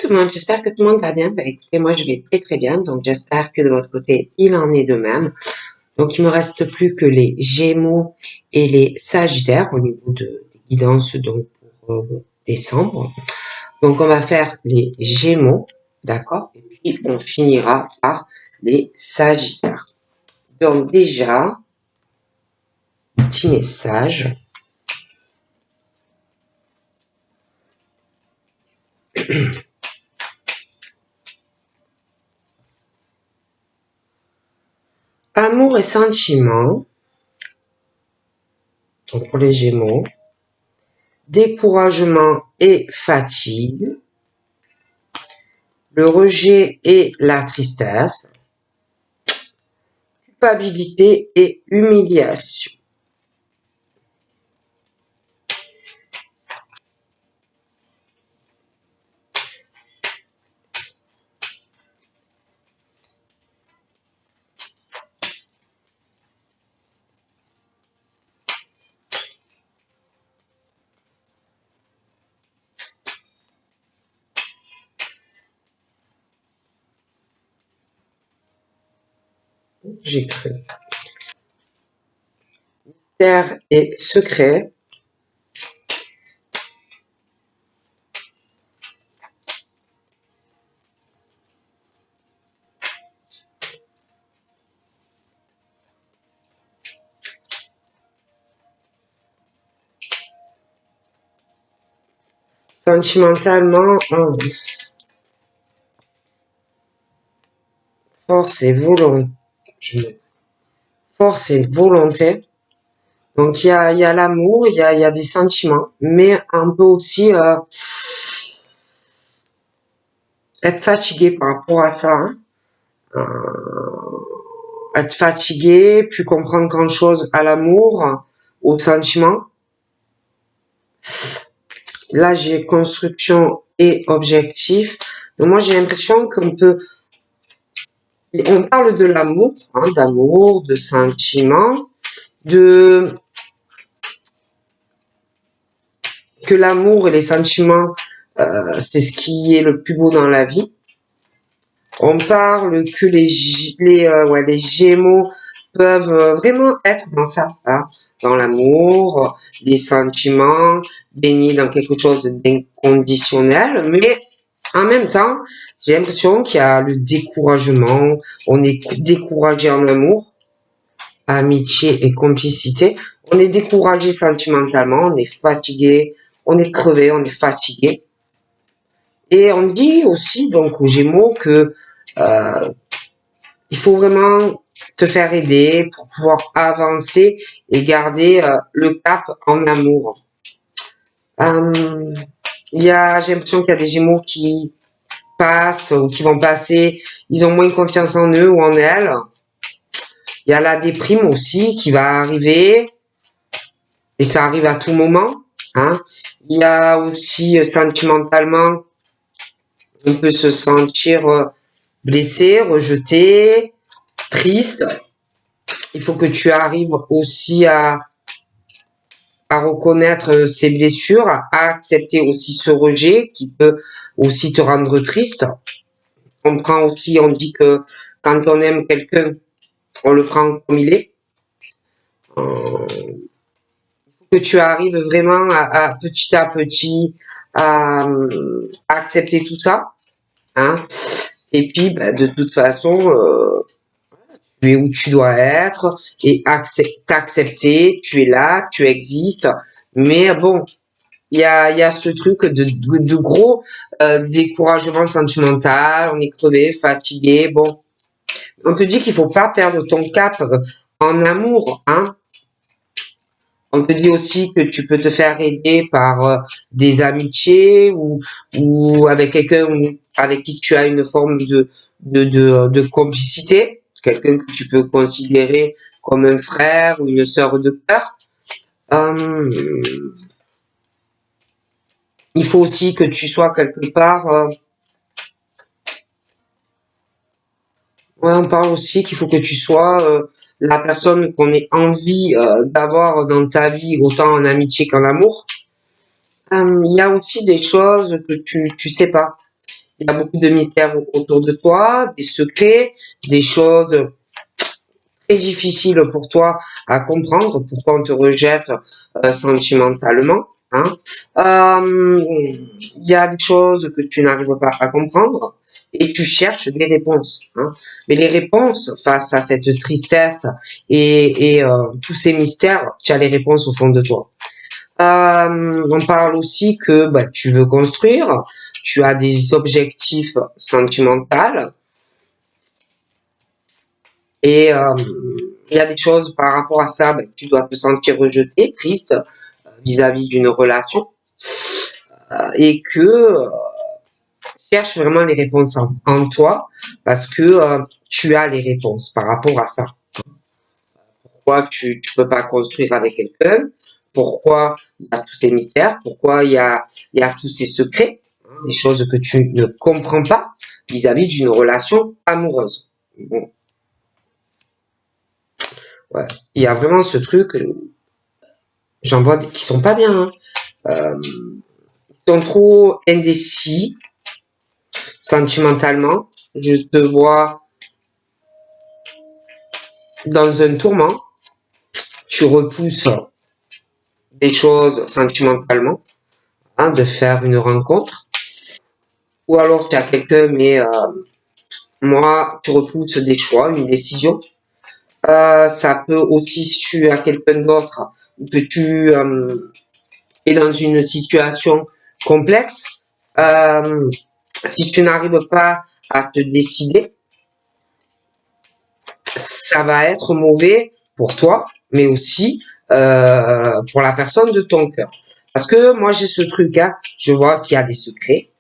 tout le monde, j'espère que tout le monde va bien. Écoutez, moi je vais très très bien, donc j'espère que de votre côté il en est de même. Donc il me reste plus que les Gémeaux et les Sagittaires au niveau des guidances donc pour décembre. Donc on va faire les Gémeaux, d'accord, et puis on finira par les Sagittaires. Donc déjà, petit message. Amour et sentiments, donc pour les Gémeaux. Découragement et fatigue. Le rejet et la tristesse. Culpabilité et humiliation. J'ai cru. Mystère et secret. Sentimentalement, force et volonté. Force et volonté. Donc il y a l'amour, il y a des sentiments, mais on peut aussi être fatigué par rapport à ça. Hein. Être fatigué, plus comprendre grand chose à l'amour, aux sentiments. Là, j'ai construction et objectif. Donc, moi, j'ai l'impression qu'on peut... On parle de l'amour, hein, d'amour, de sentiments, que l'amour et les sentiments, c'est ce qui est le plus beau dans la vie. On parle que les Gémeaux peuvent vraiment être dans ça, hein, dans l'amour, les sentiments, baigner dans quelque chose d'inconditionnel, mais en même temps, j'ai l'impression qu'il y a le découragement, on est découragé en amour, amitié et complicité, on est découragé sentimentalement, on est fatigué, on est crevé, on est fatigué. Et on dit aussi donc aux Gémeaux que il faut vraiment te faire aider pour pouvoir avancer et garder le cap en amour. J'ai l'impression qu'il y a des Gémeaux qui passent ou qui vont passer, ils ont moins confiance en eux ou en elles. Il y a la déprime aussi qui va arriver et ça arrive à tout moment. Hein. Il y a aussi sentimentalement, on peut se sentir blessé, rejeté, triste. Il faut que tu arrives aussi à reconnaître ces blessures, à accepter aussi ce rejet qui peut aussi te rendre triste. On prend aussi, on dit que quand on aime quelqu'un, on le prend comme il est. Il faut que tu arrives vraiment à petit à accepter tout ça. Hein. Et puis, de toute façon, tu es où tu dois être et t'accepter, tu es là, tu existes. Mais bon, il y a ce truc de gros découragement sentimental, on est crevé, fatigué. Bon, on te dit qu'il faut pas perdre ton cap en amour, hein. On te dit aussi que tu peux te faire aider par des amitiés ou avec quelqu'un avec qui tu as une forme de complicité, quelqu'un que tu peux considérer comme un frère ou une sœur de cœur. Il faut aussi que tu sois quelque part... on parle aussi qu'il faut que tu sois la personne qu'on ait envie d'avoir dans ta vie, autant en amitié qu'en amour. Il y a aussi des choses que tu sais pas. Il y a beaucoup de mystères autour de toi, des secrets, des choses très difficiles pour toi à comprendre, pourquoi on te rejette sentimentalement. Hein. Il y a des choses que tu n'arrives pas à comprendre et tu cherches des réponses. Hein. Mais les réponses face à cette tristesse et tous ces mystères, tu as les réponses au fond de toi. On parle aussi que bah, tu veux construire, tu as des objectifs sentimentaux et il y a des choses par rapport à ça, bah, tu dois te sentir rejeté, triste vis-à-vis d'une relation et que cherche vraiment les réponses en toi parce que tu as les réponses par rapport à ça. Pourquoi tu peux pas construire avec quelqu'un? Pourquoi il y a tous ces mystères? Pourquoi il y a tous ces secrets? Des choses que tu ne comprends pas vis-à-vis d'une relation amoureuse. Bon, ouais. Il y a vraiment ce truc, j'en vois qui sont pas bien. Hein. Ils sont trop indécis sentimentalement. Je te vois dans un tourment. Tu repousses des choses sentimentalement, hein, de faire une rencontre. Ou alors tu as quelqu'un, mais moi, tu repousses des choix, une décision. Ça peut aussi, si tu as quelqu'un d'autre, que tu es dans une situation complexe, si tu n'arrives pas à te décider, ça va être mauvais pour toi, mais aussi pour la personne de ton cœur. Parce que moi, j'ai ce truc, hein, je vois qu'il y a des secrets,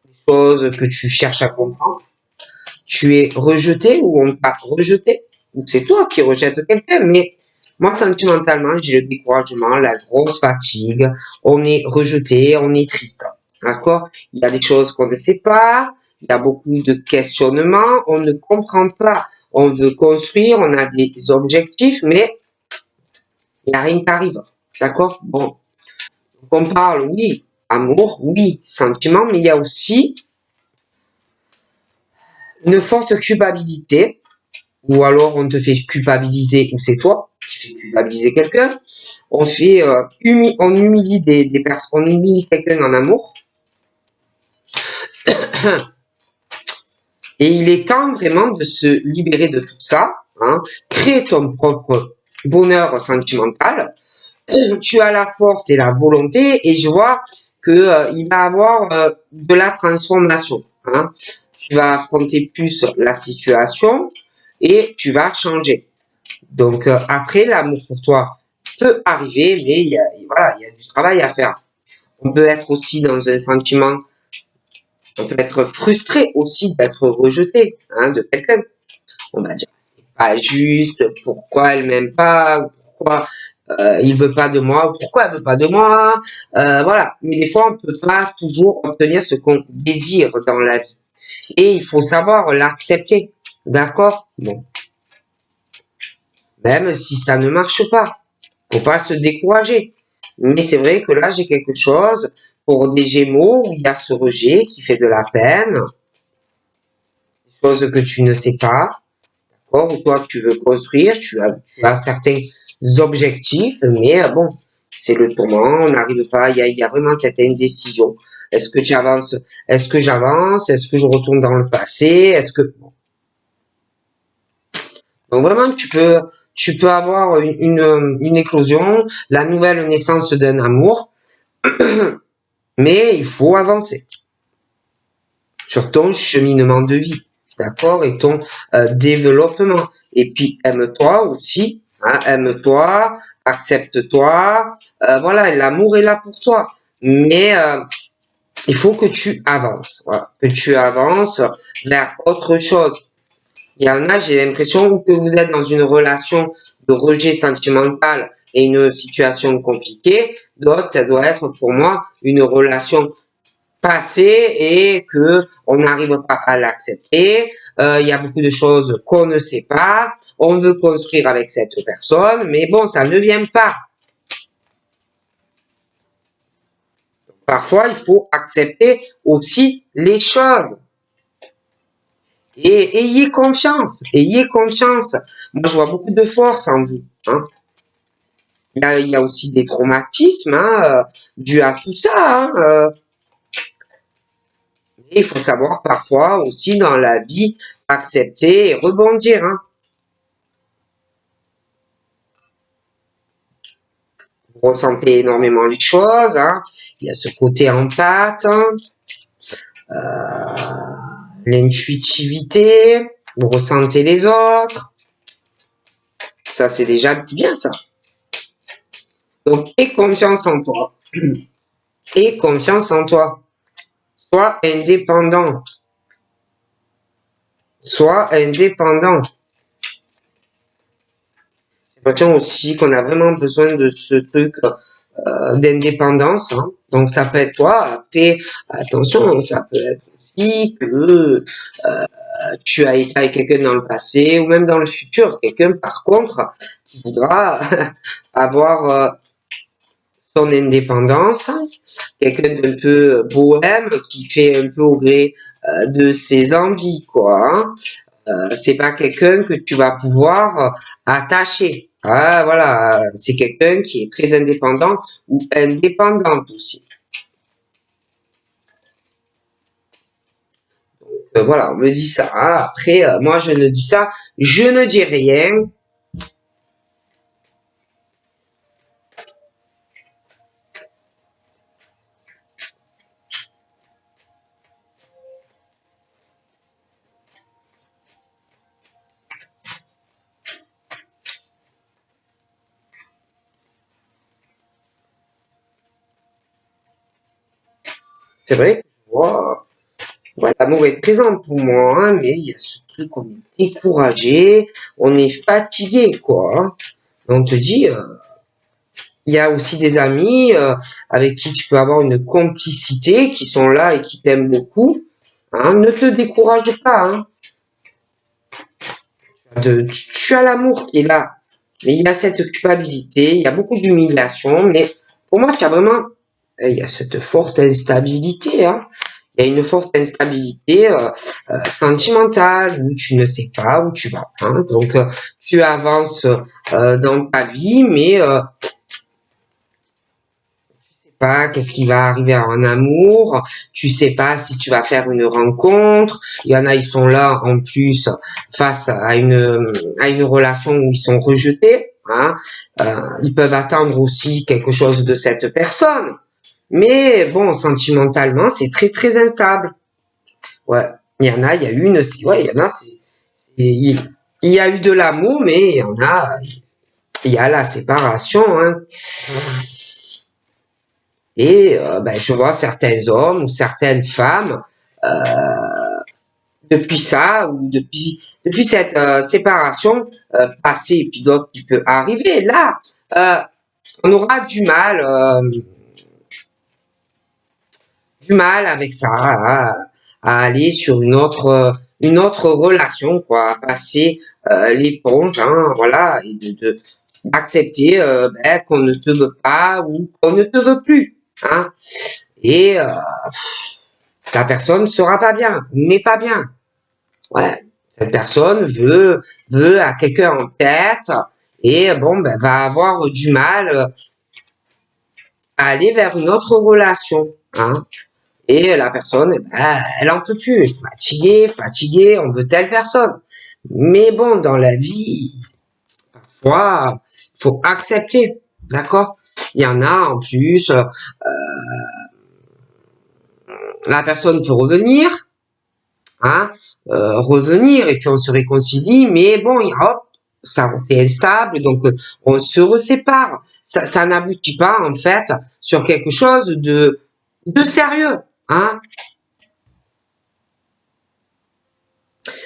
des choses que tu cherches à comprendre. Tu es rejeté ou on t'a rejeté, ou c'est toi qui rejettes quelqu'un, mais moi, sentimentalement, j'ai le découragement, la grosse fatigue, on est rejeté, on est triste. D'accord? Il y a des choses qu'on ne sait pas, il y a beaucoup de questionnements, on ne comprend pas. On veut construire, on a des objectifs, mais il n'y a rien qui arrive. D'accord? Bon. On parle, oui, amour, oui, sentiment, mais il y a aussi une forte culpabilité, ou alors on te fait culpabiliser, ou c'est toi qui fais culpabiliser quelqu'un. On fait, on humilie des personnes, on humilie quelqu'un en amour. Et il est temps vraiment de se libérer de tout ça, hein, créer ton propre bonheur sentimental. Tu as la force et la volonté, et je vois que il va y avoir de la transformation. Hein. Tu vas affronter plus la situation et tu vas changer. Donc après, l'amour pour toi peut arriver, mais voilà, il y a du travail à faire. On peut être aussi dans un sentiment, on peut être frustré aussi d'être rejeté, hein, de quelqu'un. On va dire c'est pas juste, pourquoi elle m'aime pas, ou pourquoi il veut pas de moi, ou pourquoi elle veut pas de moi, voilà. Mais des fois, on peut pas toujours obtenir ce qu'on désire dans la vie, et il faut savoir l'accepter, d'accord? Bon, même si ça ne marche pas. Faut pas se décourager. Mais c'est vrai que là, j'ai quelque chose pour des Gémeaux où il y a ce rejet qui fait de la peine, des choses que tu ne sais pas, d'accord, ou toi tu veux construire, tu as certains objectifs, mais bon, c'est le tourment, on n'arrive pas, il y a vraiment cette indécision. Est-ce que tu avances, est-ce que j'avance, est-ce que je retourne dans le passé, est-ce que, donc vraiment, tu peux avoir une éclosion, la nouvelle naissance d'un amour, mais il faut avancer sur ton cheminement de vie, d'accord, et ton développement. Et puis aime-toi aussi, hein, aime-toi, accepte-toi, voilà, l'amour est là pour toi. Mais il faut que tu avances, voilà, que tu avances vers autre chose. Il y en a, j'ai l'impression que vous êtes dans une relation de rejet sentimental et une situation compliquée. D'autres, ça doit être pour moi une relation passée et que on n'arrive pas à l'accepter. Il y a beaucoup de choses qu'on ne sait pas. On veut construire avec cette personne, mais bon, ça ne vient pas. Parfois, il faut accepter aussi les choses. Et ayez confiance, ayez confiance. Moi, je vois beaucoup de force en vous. Hein. Il y a aussi des traumatismes dus à tout ça. Mais il faut savoir parfois aussi dans la vie accepter et rebondir. Vous ressentez énormément les choses. Il y a ce côté empathe, l'intuitivité, vous ressentez les autres. Ça, c'est déjà bien ça. Donc, aie confiance en toi. Aie confiance en toi. Sois indépendant. Sois indépendant. J'ai l'impression aussi qu'on a vraiment besoin de ce truc d'indépendance. Donc, ça peut être toi. Après, attention, ça peut être aussi que tu as été avec quelqu'un dans le passé ou même dans le futur. Quelqu'un, par contre, qui voudra avoir son indépendance, quelqu'un d'un peu bohème qui fait un peu au gré de ses envies, quoi. C'est pas quelqu'un que tu vas pouvoir attacher. Voilà, c'est quelqu'un qui est très indépendant ou indépendante aussi. Voilà, on me dit ça. Après, moi je ne dis ça, je ne dis rien. C'est vrai que je vois, l'amour est présent pour moi, mais il y a ce truc, on est découragé, on est fatigué, quoi. On te dit, il y a aussi des amis avec qui tu peux avoir une complicité, qui sont là et qui t'aiment beaucoup. Ne te décourage pas. Tu as l'amour qui est là, mais il y a cette culpabilité, il y a beaucoup d'humiliation, mais pour moi, il y a cette forte instabilité. Il y a une forte instabilité sentimentale où tu ne sais pas où tu vas. Donc, tu avances dans ta vie, mais pas qu'est-ce qui va arriver en amour, tu sais pas si tu vas faire une rencontre, il y en a ils sont là en plus face à une relation où ils sont rejetés, ils peuvent attendre aussi quelque chose de cette personne, mais bon sentimentalement c'est très très instable. Ouais, il y en a, il y a une, ouais, il y en a, il y a eu de l'amour, mais il y en a, il y a la séparation, Et je vois certains hommes ou certaines femmes depuis ça ou depuis cette séparation passée et puis d'autres qui peut arriver. Là, on aura du mal avec ça, à aller sur une autre relation, quoi, à passer l'éponge, voilà, et d'accepter qu'on ne te veut pas ou qu'on ne te veut plus. Et la personne ne sera pas bien, n'est pas bien. Ouais, cette personne veut à quelqu'un en tête et va avoir du mal à aller vers une autre relation. Et la personne, elle en peut plus, fatiguée, on veut telle personne. Mais bon, dans la vie, parfois, il faut accepter, d'accord? Il y en a en plus, la personne peut revenir, revenir et puis on se réconcilie, mais bon, hop, ça c'est instable, donc on se resépare. Ça n'aboutit pas en fait sur quelque chose de sérieux,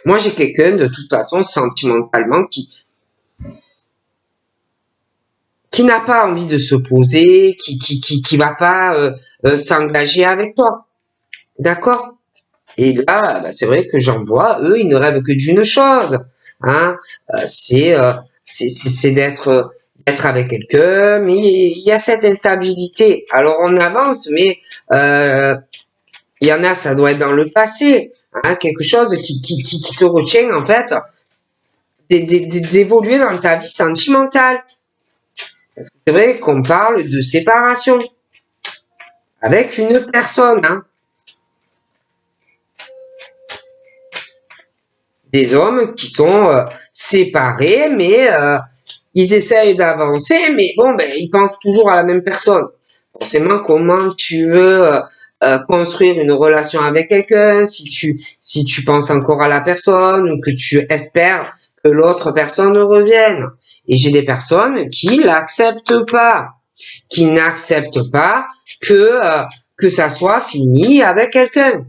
Moi, j'ai quelqu'un de toute façon sentimentalement qui n'a pas envie de se poser, qui va pas s'engager avec toi, d'accord? Et là, c'est vrai que j'en vois, eux, ils ne rêvent que d'une chose, c'est d'être être avec quelqu'un, mais il y a cette instabilité. Alors on avance, mais il y en a, ça doit être dans le passé, hein, quelque chose qui te retient en fait d'évoluer dans ta vie sentimentale. Parce que c'est vrai qu'on parle de séparation avec une personne, hein. Des hommes qui sont séparés, mais ils essayent d'avancer, mais bon, ben ils pensent toujours à la même personne. Forcément, comment tu veux construire une relation avec quelqu'un si tu penses encore à la personne ou que tu espères que l'autre personne revienne. Et j'ai des personnes qui l'acceptent pas, qui n'acceptent pas que ça soit fini avec quelqu'un.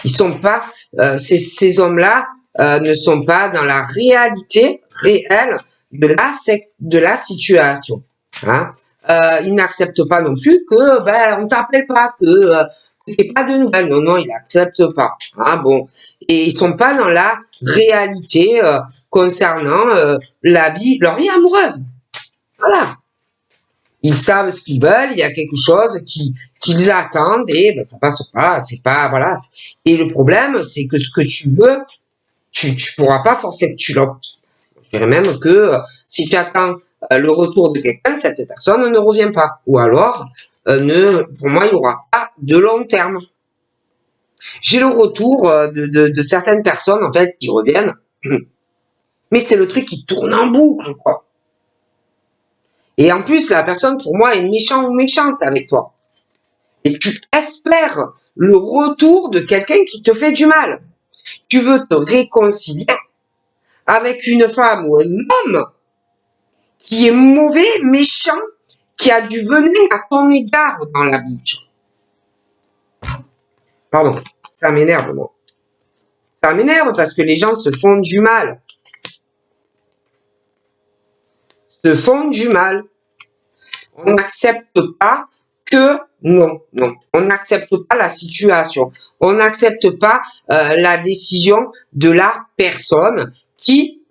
Ils sont pas ces hommes-là ne sont pas dans la réalité réelle de la situation. Hein. Ils n'acceptent pas non plus que on t'appelle pas, que t'aies pas de nouvelles. Non, non, ils n'acceptent pas. Hein, bon, et ils sont pas dans la réalité concernant leur vie amoureuse. Voilà. Ils savent ce qu'ils veulent, il y a quelque chose qu'ils attendent et ça passe pas, c'est pas voilà. Et le problème, c'est que ce que tu veux, tu pourras pas forcer. Je dirais même que si tu attends le retour de quelqu'un, cette personne ne revient pas. Ou alors, pour moi, il y aura pas de long terme. J'ai le retour de certaines personnes en fait qui reviennent, mais c'est le truc qui tourne en boucle, quoi. Et en plus, la personne, pour moi, est méchante ou méchante avec toi. Et tu espères le retour de quelqu'un qui te fait du mal. Tu veux te réconcilier avec une femme ou un homme qui est mauvais, méchant, qui a du venin à ton égard dans la bouche. Pardon, ça m'énerve, moi. Ça m'énerve parce que les gens se font du mal. Se font du mal. On n'accepte pas que non. On n'accepte pas la situation. On n'accepte pas la décision de la personne qui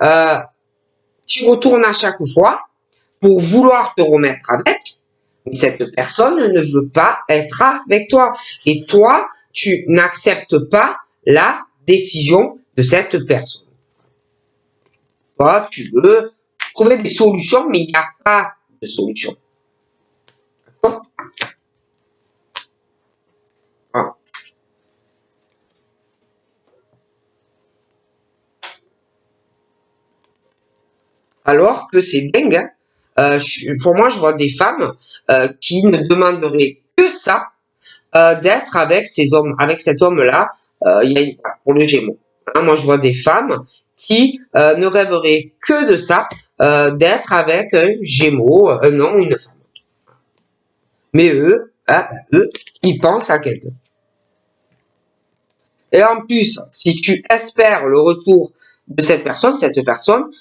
retourne à chaque fois pour vouloir te remettre avec. Mais cette personne ne veut pas être avec toi. Et toi, tu n'acceptes pas la décision de cette personne. Toi, tu veux trouver des solutions, mais il n'y a pas de solution. D'accord ? Voilà. Alors que c'est dingue, hein. Pour moi, je vois des femmes qui ne demanderaient que ça, d'être avec ces hommes, avec cet homme-là, pour le Gémeaux. Hein, moi, je vois des femmes qui ne rêveraient que de ça, d'être avec un Gémeaux, un homme ou une femme. Mais eux, ils pensent à quelqu'un. Et en plus, si tu espères le retour de cette personne,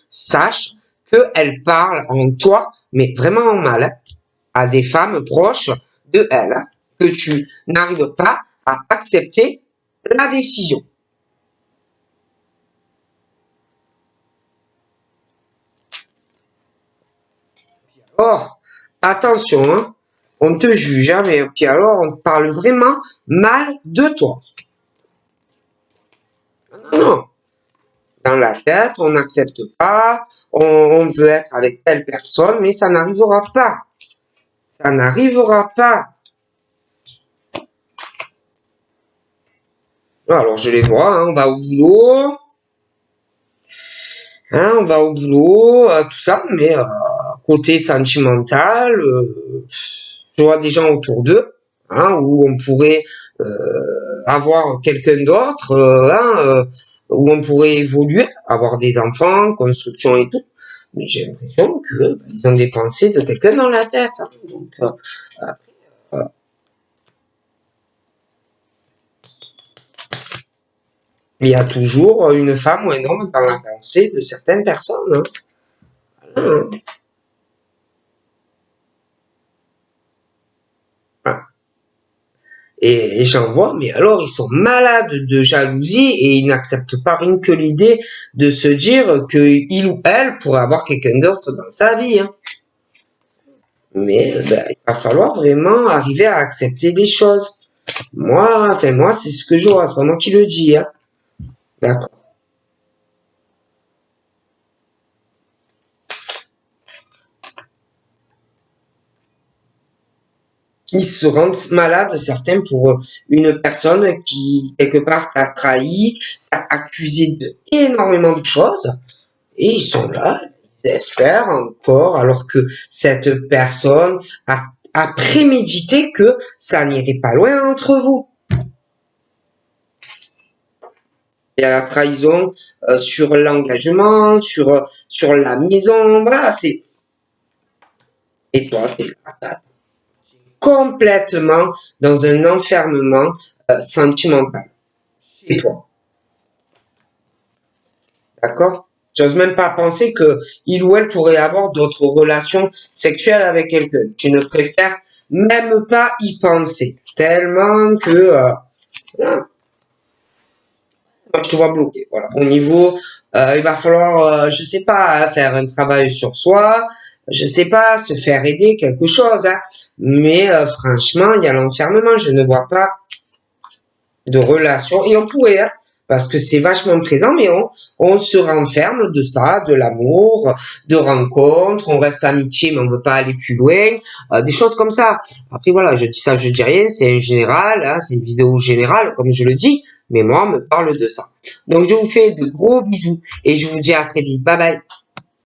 sache qu'elle parle en toi, mais vraiment en mal, hein, à des femmes proches de elle, hein, que tu n'arrives pas à accepter la décision. Or, attention, hein, on te juge, hein, mais puis alors on te parle vraiment mal de toi. Non. Dans la tête, on n'accepte pas, on veut être avec telle personne, mais ça n'arrivera pas. Ça n'arrivera pas. Alors je les vois, hein, on va au boulot, tout ça, mais côté sentimental, je vois des gens autour d'eux, hein, où on pourrait avoir quelqu'un d'autre, où on pourrait évoluer, avoir des enfants, construction et tout. Mais j'ai l'impression que ils ont des pensées de quelqu'un dans la tête. Hein. Donc, il y a toujours une femme ou un homme dans la pensée de certaines personnes. Hein. Voilà. Voilà. Et j'en vois, mais alors ils sont malades de jalousie et ils n'acceptent pas rien que l'idée de se dire que il ou elle pourrait avoir quelqu'un d'autre dans sa vie. Hein. Mais ben, il va falloir vraiment arriver à accepter les choses. Moi, c'est ce que je vois, c'est pas moi qui le dis, hein. D'accord. Ils se rendent malades, certains, pour une personne qui, quelque part, t'a trahi, t'a accusé de énormément de choses, et ils sont là, ils espèrent encore, alors que cette personne a prémédité que ça n'irait pas loin entre vous. Il y a la trahison sur l'engagement, sur la maison, voilà, c'est... Et toi, t'es là, complètement dans un enfermement sentimental chez toi. D'accord? J'ose même pas penser que il ou elle pourrait avoir d'autres relations sexuelles avec quelqu'un. Tu ne préfères même pas y penser. Tellement que voilà, moi je te vois bloqué. Voilà. Au niveau, il va falloir, je sais pas, hein, faire un travail sur soi. Je sais pas, se faire aider, quelque chose. Hein. Mais franchement, il y a l'enfermement. Je ne vois pas de relation. Et on pourrait, hein, parce que c'est vachement présent, mais on se renferme de ça, de l'amour, de rencontres, on reste amitié, mais on veut pas aller plus loin, des choses comme ça. Après, voilà, je dis ça, je dis rien, c'est un général, hein, c'est une vidéo générale, comme je le dis, mais moi, on me parle de ça. Donc, je vous fais de gros bisous et je vous dis à très vite. Bye bye.